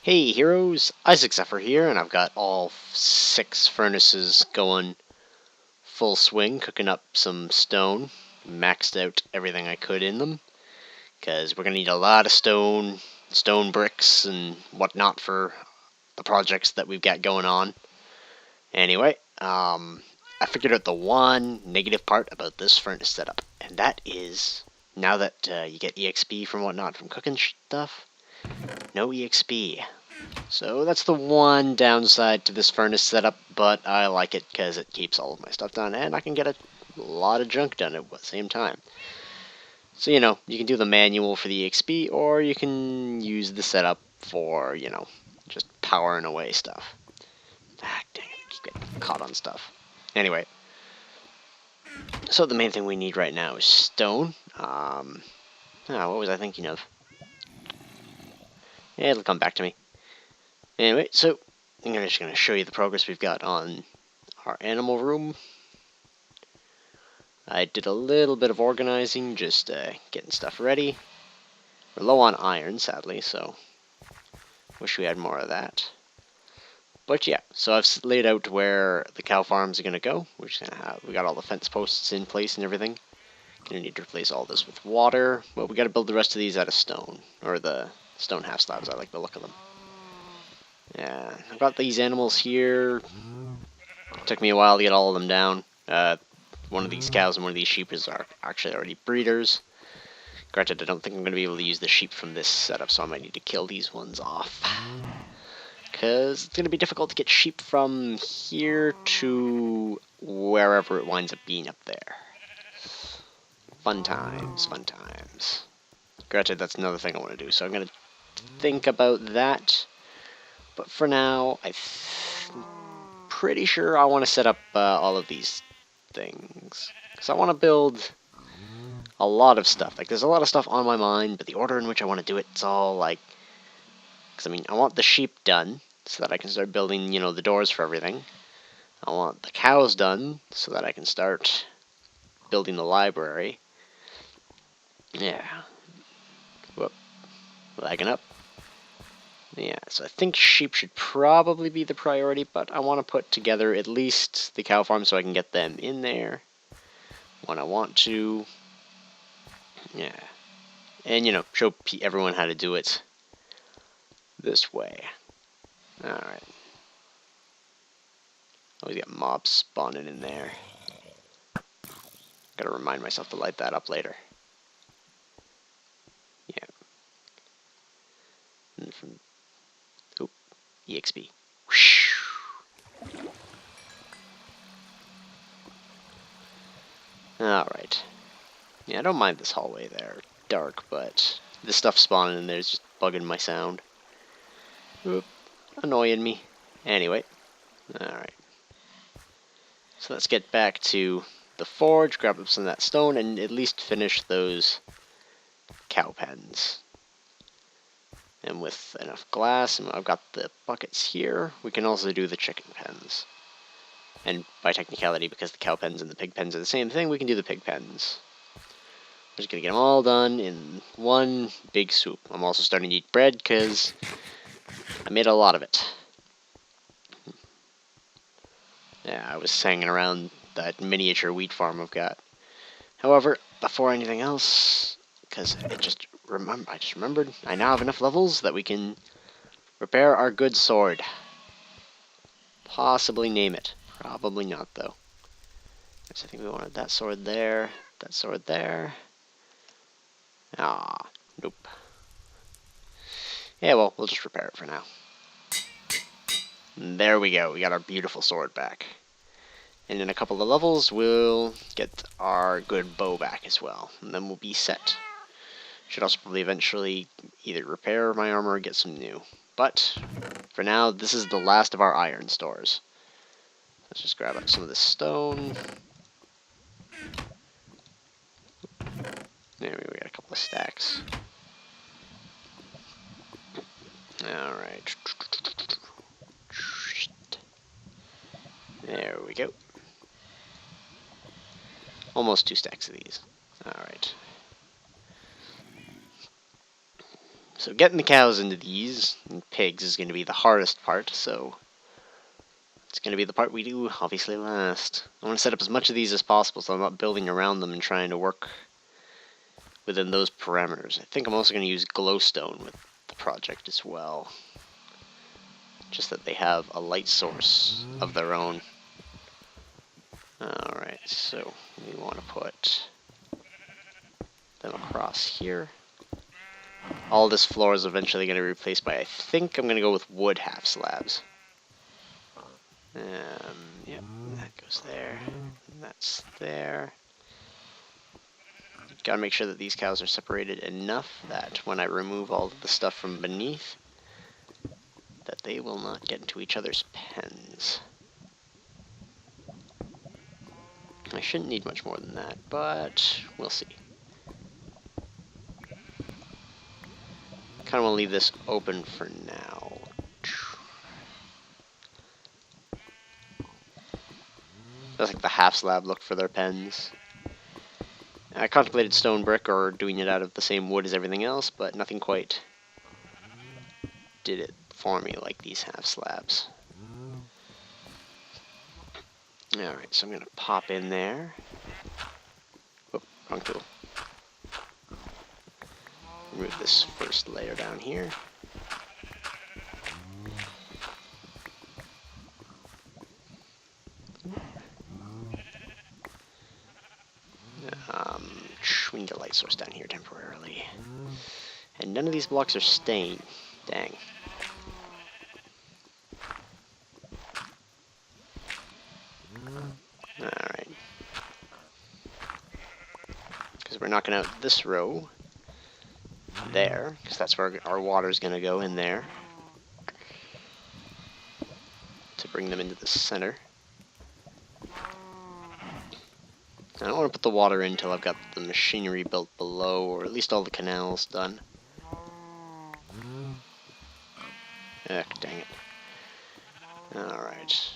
Hey heroes, Zephyr here, and I've got all 6 furnaces going full swing, cooking up some stone. Maxed out everything I could in them, because we're going to need a lot of stone bricks and whatnot for the projects that we've got going on. Anyway, I figured out the one negative part about this furnace setup, and that is, now that you get EXP from whatnot from cooking stuff, no EXP. So that's the one downside to this furnace setup, but I like it because it keeps all of my stuff done, and I can get a lot of junk done at the same time. So, you can do the manual for the EXP, or you can use the setup for, just powering away stuff. Ah, dang it, I keep getting caught on stuff. Anyway, so the main thing we need right now is stone. What was I thinking of? Yeah, it'll come back to me. Anyway, so I'm just going to show you the progress we've got on our animal room. I did a little bit of organizing, just getting stuff ready. We're low on iron, sadly, so wish we had more of that. But yeah, so I've laid out where the cow farms are going to go. We got all the fence posts in place and everything. Gonna need to replace all this with water. Well, we got to build the rest of these out of stone, or the stone half slabs. I like the look of them. Yeah, I've got these animals here. It took me a while to get all of them down. One of these cows and one of these sheep are actually already breeders. Granted, I don't think I'm going to be able to use the sheep from this setup, so I might need to kill these ones off. Because it's going to be difficult to get sheep from here to wherever it winds up being up there. Fun times, fun times. Granted, that's another thing I want to do, so I'm going to think about that. But for now, I'm pretty sure I want to set up all of these things. Because I want to build a lot of stuff. Like, there's a lot of stuff on my mind, but the order in which I want to do it, it's all like... Because, I want the sheep done, so that I can start building, the doors for everything. I want the cows done, so that I can start building the library. Yeah. Whoop. Lagging up. Yeah, so I think sheep should probably be the priority, but I want to put together at least the cow farm so I can get them in there when I want to. Yeah. And, show everyone how to do it this way. Alright. Always got mobs spawning in there. Gotta remind myself to light that up later. Yeah. And from... Oop. EXP. Alright. Yeah, I don't mind this hallway there. Dark, but the stuff spawning in there is just bugging my sound. Oop. Annoying me. Anyway. Alright. So let's get back to the forge, grab up some of that stone, and at least finish those cow pens. And with enough glass, and I've got the buckets here, we can also do the chicken pens. And by technicality, because the cow pens and the pig pens are the same thing, we can do the pig pens. I'm just going to get them all done in one big swoop. I'm also starting to eat bread, because I made a lot of it. Yeah, I was hanging around that miniature wheat farm I've got. However, before anything else, because I just remembered, I now have enough levels that we can repair our good sword. Possibly name it. Probably not, though. I think we wanted that sword there, that sword there. Ah, nope. Yeah, well, we'll just repair it for now. And there we go, we got our beautiful sword back. And in a couple of levels, we'll get our good bow back as well. And then we'll be set. Should also probably eventually either repair my armor or get some new. But, for now, this is the last of our iron stores. Let's just grab up some of this stone. There we got a couple of stacks. Alright. There we go. Almost 2 stacks of these. Alright. So getting the cows into these, and pigs, is going to be the hardest part, so it's going to be the part we do, obviously, last. I want to set up as much of these as possible so I'm not building around them and trying to work within those parameters. I think I'm also going to use glowstone with the project as well. Just that they have a light source of their own. Alright, so we want to put them across here. All this floor is eventually going to be replaced by, I think I'm going to go with wood half slabs. Yep, that goes there, and that's there. Gotta make sure that these cows are separated enough that when I remove all of the stuff from beneath, that they will not get into each other's pens. I shouldn't need much more than that, but we'll see. Kind of want to leave this open for now. That's like the half slab look for their pens. I contemplated stone brick or doing it out of the same wood as everything else, but nothing quite did it for me like these half slabs. Alright, so I'm going to pop in there. Oh, wrong tool. Remove this first layer down here. We need a light source down here temporarily. And none of these blocks are staying. Dang. Alright. Because we're knocking out this row there, because that's where our water's going to go, in there. To bring them into the center. I don't want to put the water in until I've got the machinery built below, or at least all the canals done. Ugh, dang it. Alright.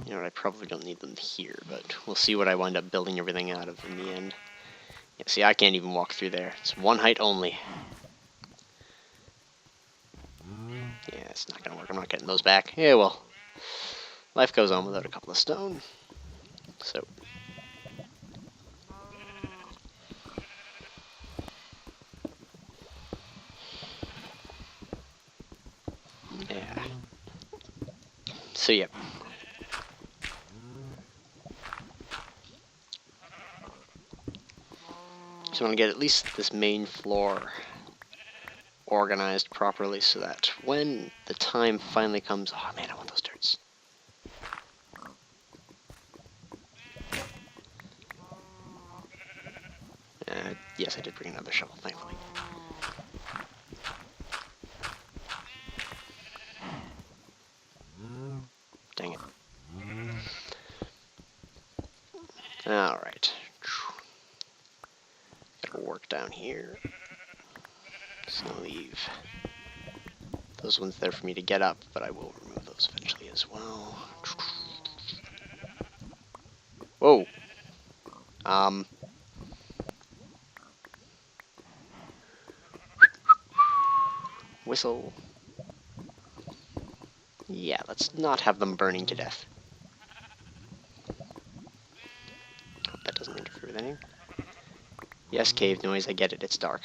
You know what, I probably don't need them here, but we'll see what I wind up building everything out of in the end. Yeah, see, I can't even walk through there. It's one height only. Yeah, it's not gonna work. I'm not getting those back. Yeah, well. Life goes on without a couple of stone. So. Yeah. So, yeah. So I want to get at least this main floor organized properly so that when the time finally comes... Oh man, I want those dirts. Yes, I did bring another shovel, thankfully. Dang it. Alright. Gotta work down here. Just gonna leave those ones there for me to get up, but I will remove those eventually as well. Whoa. Whistle. Yeah, let's not have them burning to death. Hope that doesn't interfere with anything. Yes, cave noise, I get it, it's dark.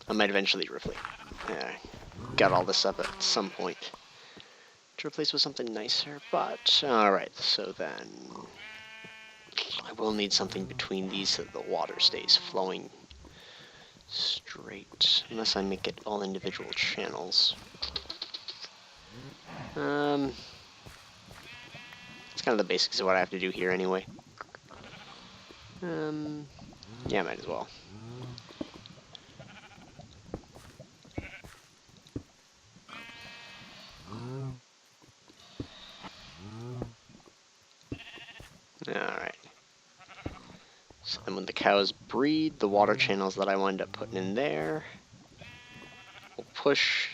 I might eventually replace. Got all this up at some point to replace with something nicer, but alright, so then I will need something between these so that the water stays flowing straight, unless I make it all individual channels. It's kind of the basics of what I have to do here anyway. Yeah, might as well. Alright. So then when the cows breed, the water channels that I wind up putting in there will push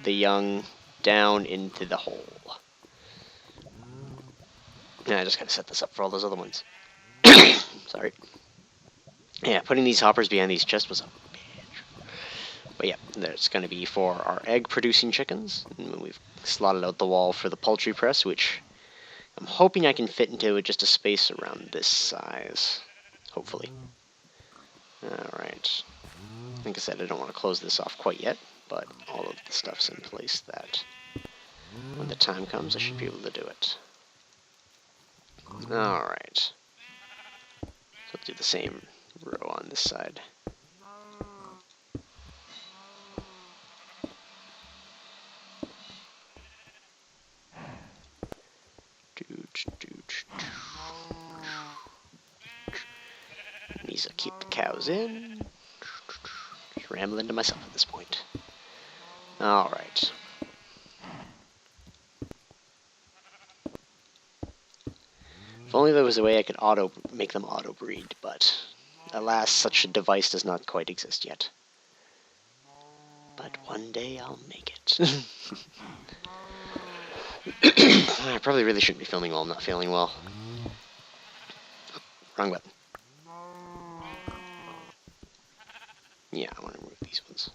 the young down into the hole. And I just gotta set this up for all those other ones. Sorry. Yeah, putting these hoppers behind these chests was a bitch. But yeah, there's going to be for our egg-producing chickens. And we've slotted out the wall for the poultry press, which I'm hoping I can fit into just a space around this size. Hopefully. Alright. Like I said, I don't want to close this off quite yet, but all of the stuff's in place that when the time comes, I should be able to do it. Alright. So let's do the same row on this side. These will keep the cows in. Just rambling to myself at this point. Alright. If only there was a way I could make them auto-breed, but alas, such a device does not quite exist yet. But one day I'll make it. I probably really shouldn't be filming while I'm not feeling well. Wrong button. Yeah, I want to remove these ones.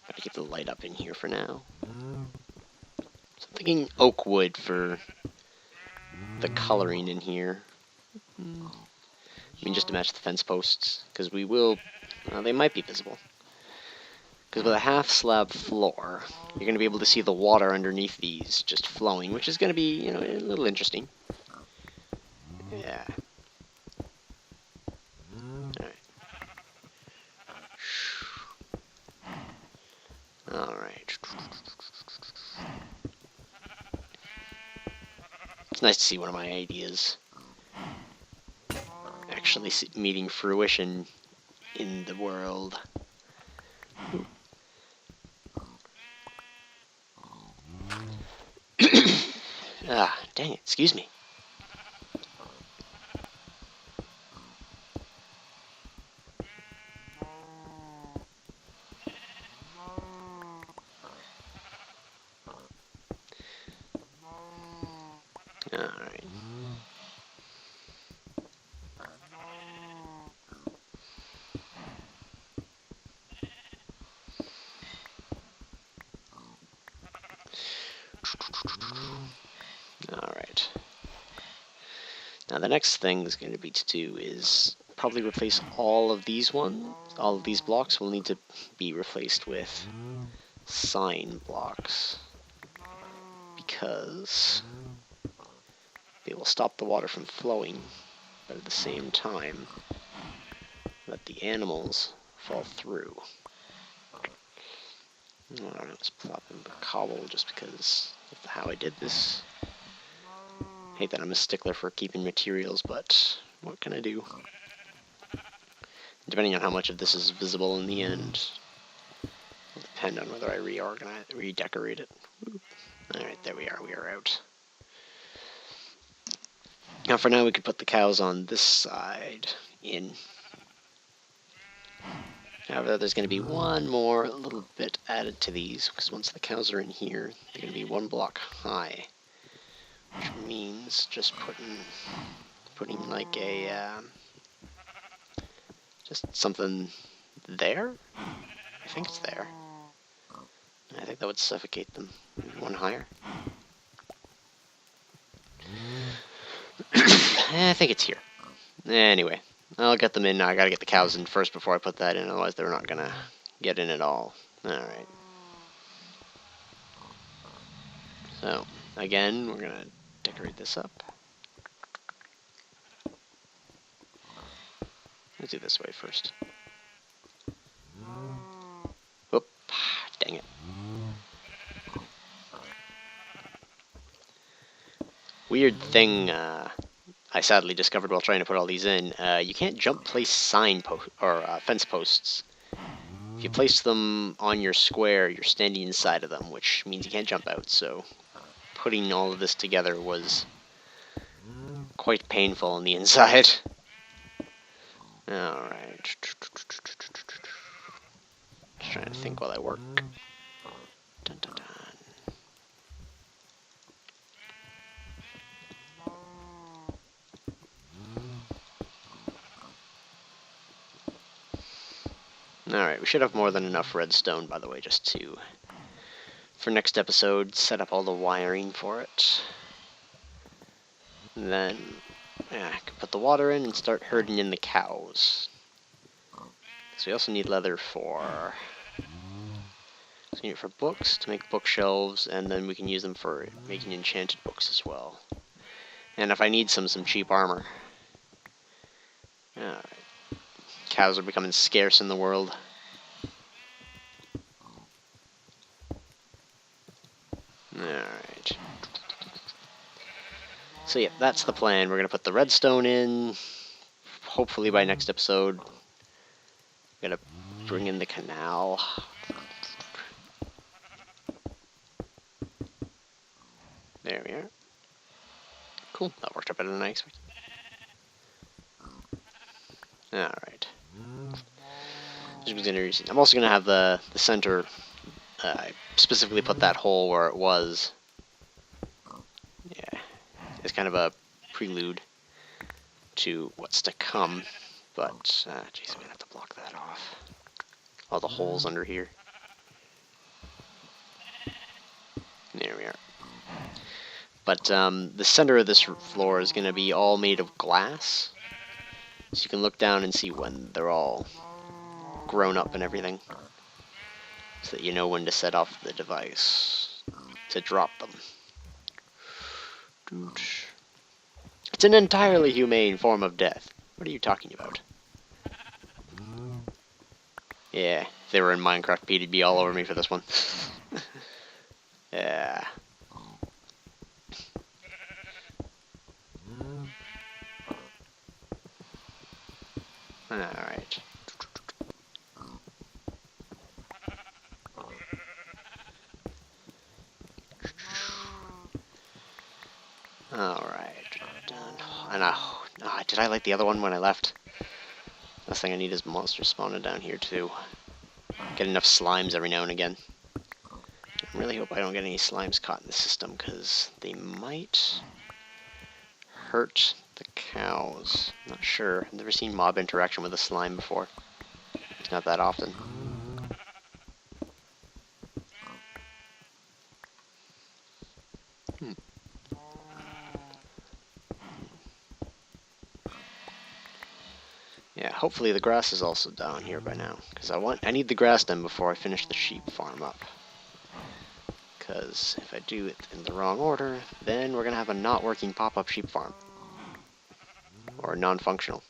Gotta keep the light up in here for now. So I'm thinking oak wood for the coloring in here. I mean, just to match the fence posts, because we will, they might be visible. Because with a half slab floor, you're going to be able to see the water underneath these just flowing, which is going to be, you know, a little interesting. Yeah. Alright. It's nice to see one of my ideas actually meeting fruition in the world. Ah, dang it, excuse me. Alright. Alright. Now the next thing is going to be to do is probably replace all of these all of these blocks will need to be replaced with sign blocks. Because they will stop the water from flowing, but at the same time let the animals fall through. I don't know, let's plop in the cobble just because of how I did this. I hate that I'm a stickler for keeping materials, but what can I do? Depending on how much of this is visible in the end, will depend on whether I redecorate it. Alright, there we are out. Now for now we could put the cows on this side in. However, there's going to be one more little bit added to these, because once the cows are in here, they're going to be one block high. Which means just putting like a, just something there? I think it's there. I think that would suffocate them. Maybe one higher. I think it's here. Anyway, I'll get them in now. I gotta get the cows in first before I put that in, otherwise they're not gonna get in at all. Alright. So, again, we're gonna decorate this up. Let's do this way first. Whoop. Dang it. Weird thing I sadly discovered while trying to put all these in. You can't jump place fence posts. If you place them on your square, you're standing inside of them, which means you can't jump out, so putting all of this together was quite painful on the inside. Alright. Just trying to think while I work. Dun, dun, dun. Alright, we should have more than enough redstone, by the way, just to, for next episode, set up all the wiring for it. And then, yeah, I can put the water in and start herding in the cows. So we also need leather for... So we need it for books, to make bookshelves, and then we can use them for making enchanted books as well. And if I need some cheap armor. Alright. Cows are becoming scarce in the world. Alright. So yeah, that's the plan. We're going to put the redstone in. Hopefully by next episode. We're going to bring in the canal. There we are. Cool. That worked out better than I expected. Alright. I'm also going to have the center. I specifically put that hole where it was. Yeah. It's kind of a prelude to what's to come. But, jeez, I'm going to have to block that off. All the holes under here. There we are. But the center of this floor is going to be all made of glass. So you can look down and see when they're all grown up and everything. So that you know when to set off the device to drop them. It's an entirely humane form of death. What are you talking about? Yeah, if they were in Minecraft, Pete'd be all over me for this one. Yeah. Alright. Alright. Done. And did I light the other one when I left? Last thing I need is monsters spawning down here too. Get enough slimes every now and again. I really hope I don't get any slimes caught in the system, because they might hurt the cows. Not sure. I've never seen mob interaction with a slime before. It's not that often. Yeah, hopefully the grass is also down here by now, because I need the grass done before I finish the sheep farm up. Because if I do it in the wrong order, then we're going to have a not working pop-up sheep farm. Or non-functional.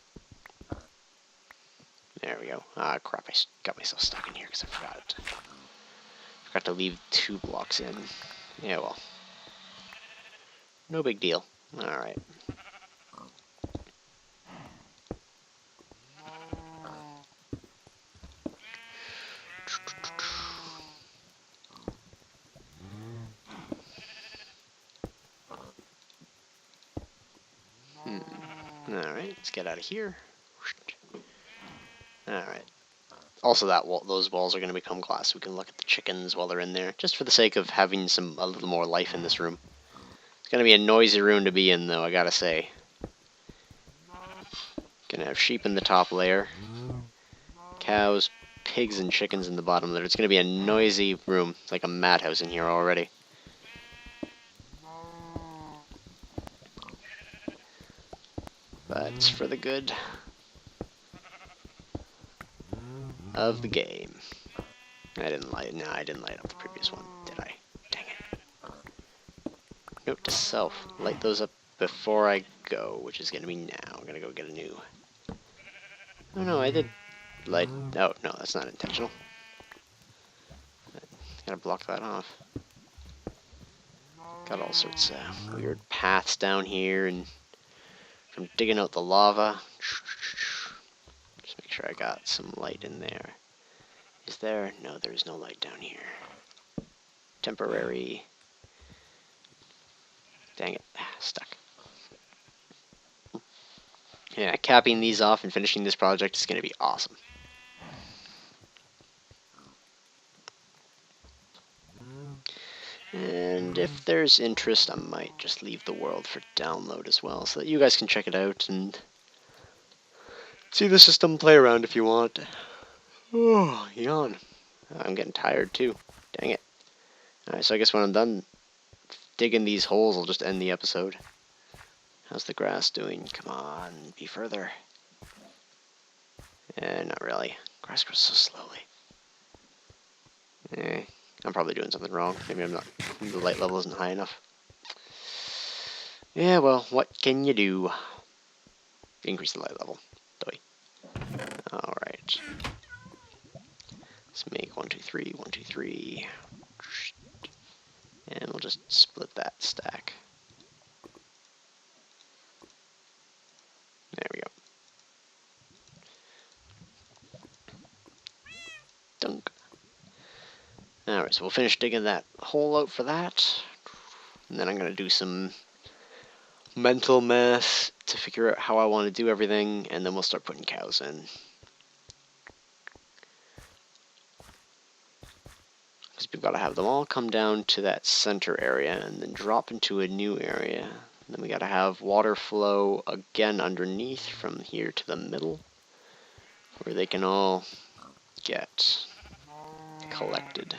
There we go. Ah, crap, I got myself stuck in here because I forgot. Forgot to leave 2 blocks in. Yeah, well. No big deal. Alright. Alright, let's get out of here. Alright. Also, those walls are going to become glass. We can look at the chickens while they're in there, just for the sake of having a little more life in this room. It's going to be a noisy room to be in, though, I gotta say. Gonna have sheep in the top layer, cows, pigs, and chickens in the bottom layer. It's going to be a noisy room, like a madhouse in here already. But it's for the good of the game. I didn't light up the previous one, did I? Dang it. Note to self, light those up before I go, which is going to be now. I'm going to go get a new... Oh no, I did light... Oh, no, that's not intentional. Gotta block that off. Got all sorts of weird paths down here, and from digging out the lava. Just make sure I got some light in there. Is there? No, there is no light down here. Temporary. Dang it. Stuck. Yeah, capping these off and finishing this project is going to be awesome. And if there's interest, I might just leave the world for download as well, so that you guys can check it out and see the system, play around if you want. Oh, yawn. I'm getting tired too. Dang it. Alright, so I guess when I'm done digging these holes, I'll just end the episode. How's the grass doing? Come on, be further. Not really. Grass grows so slowly. I'm probably doing something wrong. Maybe I'm not. The light level isn't high enough. Yeah, well, what can you do? Increase the light level. Doi. Alright. Let's make 1, 2, 3, 1, 2, 3. And we'll just split that stack. There we go. Dunk. Alright, so we'll finish digging that hole out for that. And then I'm going to do some mental math to figure out how I want to do everything, and then we'll start putting cows in. Because we've got to have them all come down to that center area and then drop into a new area. And then we got to have water flow again underneath from here to the middle, where they can all get collected.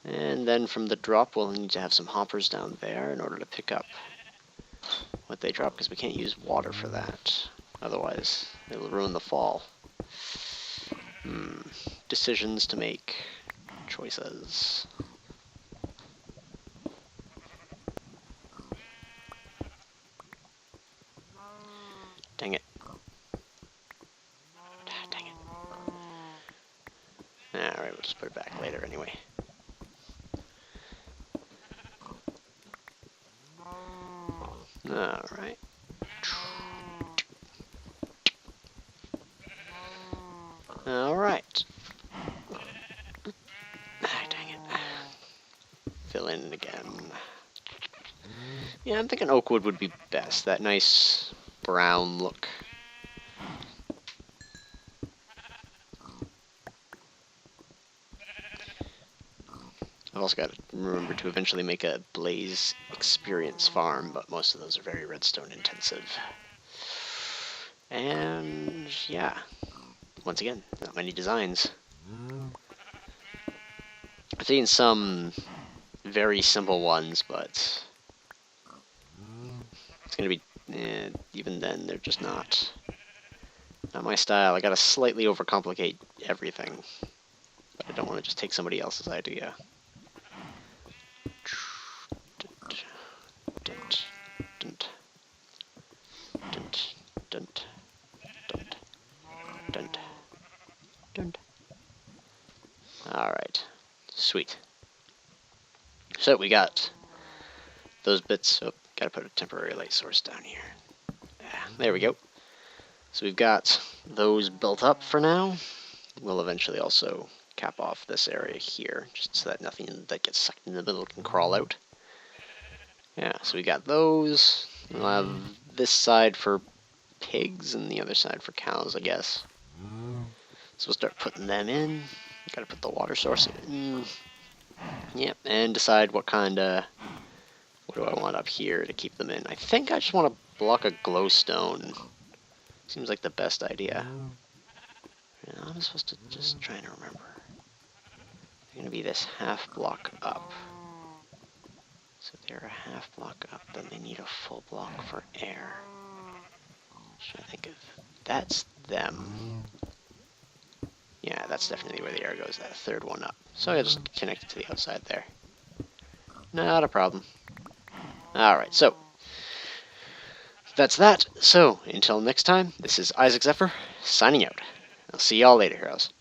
And then from the drop, we'll need to have some hoppers down there in order to pick up what they drop, because we can't use water for that. Otherwise, it'll ruin the fall. Decisions to make. Choices. Dang it. Dang it. Alright, we'll just put it back later anyway. Alright. Alright. Dang it. Fill in again. Yeah, I'm thinking oak wood would be best. That nice brown look. I've also got to remember to eventually make a blaze experience farm, but most of those are very redstone intensive. And yeah, once again, not many designs. I've seen some very simple ones, but it's gonna be, even then, they're just not my style. I gotta slightly overcomplicate everything, but I don't want to just take somebody else's idea. Alright, sweet. So we got those bits. Oh, gotta put a temporary light source down here. Yeah, there we go. So we've got those built up for now. We'll eventually also cap off this area here, just so that nothing that gets sucked in the middle can crawl out. Yeah, so we got those. We'll have this side for pigs and the other side for cows, I guess. So we'll start putting them in. Gotta put the water source in. Yep, and decide what kind of... what do I want up here to keep them in? I think I just want to block a glowstone. Seems like the best idea. I'm supposed to just trying to remember. They're gonna be this half block up. So if they're a half block up, then they need a full block for air. Should I think of... that's them. Yeah, that's definitely where the air goes, that third one up. So I'll just connect it to the outside there. Not a problem. Alright, so that's that. So, until next time, this is Isaac Zephyr, signing out. I'll see y'all later, heroes.